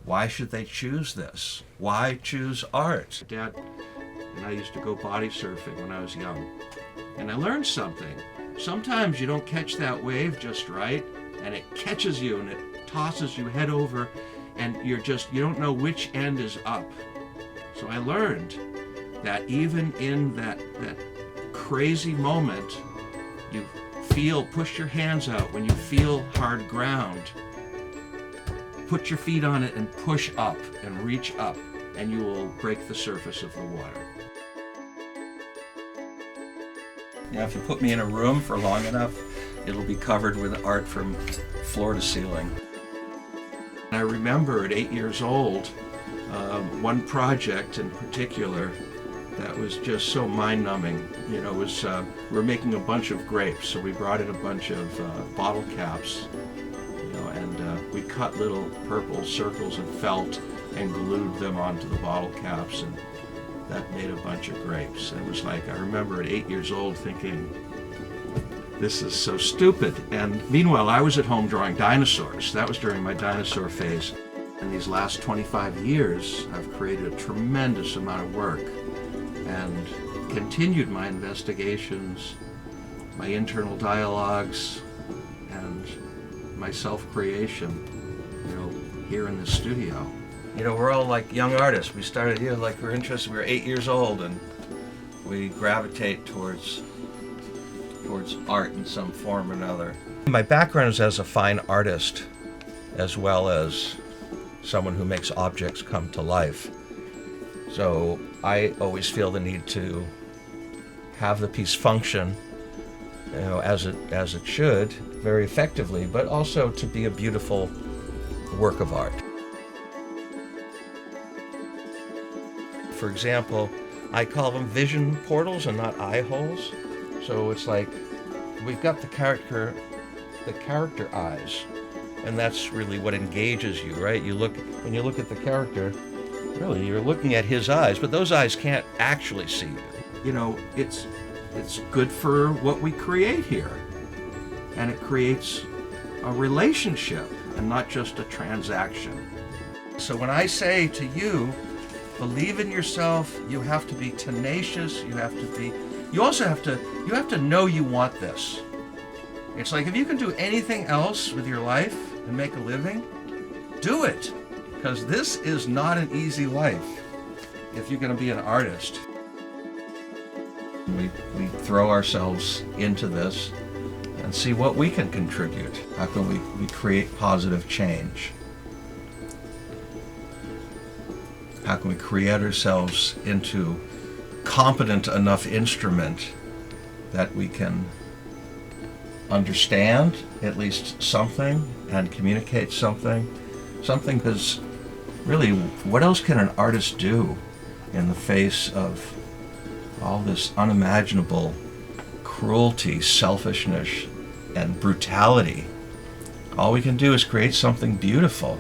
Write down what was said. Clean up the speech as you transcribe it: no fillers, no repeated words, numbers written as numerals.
Why should they choose this? Why choose art? Dad and I used to go body surfing when I was young, and I learned something. Sometimes you don't catch that wave just right, and it catches you and it tosses you head over, and you don't know which end is up. So I learned that even in that crazy moment, you push your hands out when you feel hard ground. Put your feet on it and push up and reach up, and you will break the surface of the water. Now, if you put me in a room for long enough, it'll be covered with art from floor to ceiling. I remember at 8 years old, one project in particular that was just so mind-numbing. You know, it was we were making a bunch of grapes, so we brought in a bunch of bottle caps, and we cut little purple circles of felt and glued them onto the bottle caps, and that made a bunch of grapes. And it was like, I remember at 8 years old thinking, this is so stupid. And meanwhile, I was at home drawing dinosaurs. That was during my dinosaur phase. In these last 25 years, I've created a tremendous amount of work and continued my investigations, my internal dialogues, and my self-creation, here in the studio. We're all like young artists. We started here like we're interested. We were 8 years old, and we gravitate towards art in some form or another. My background is as a fine artist, as well as someone who makes objects come to life. So I always feel the need to have the piece function, as it should, very effectively, but also to be a beautiful work of art. For example, I call them vision portals and not eye holes. So it's like we've got the character eyes, and that's really what engages you, right? When you look at the character, really you're looking at his eyes, but those eyes can't actually see you. It's good for what we create here, and it creates a relationship and not just a transaction. So when I say to you, believe in yourself, you have to be tenacious, you have to know you want this. It's like, if you can do anything else with your life and make a living, do it. Because this is not an easy life if you're going to be an artist. We throw ourselves into this and see what we can contribute. How can we create positive change? How can we create ourselves into competent enough instrument that we can understand at least something and communicate something? Something, because really, what else can an artist do in the face of all this unimaginable cruelty, selfishness, and brutality? All we can do is create something beautiful.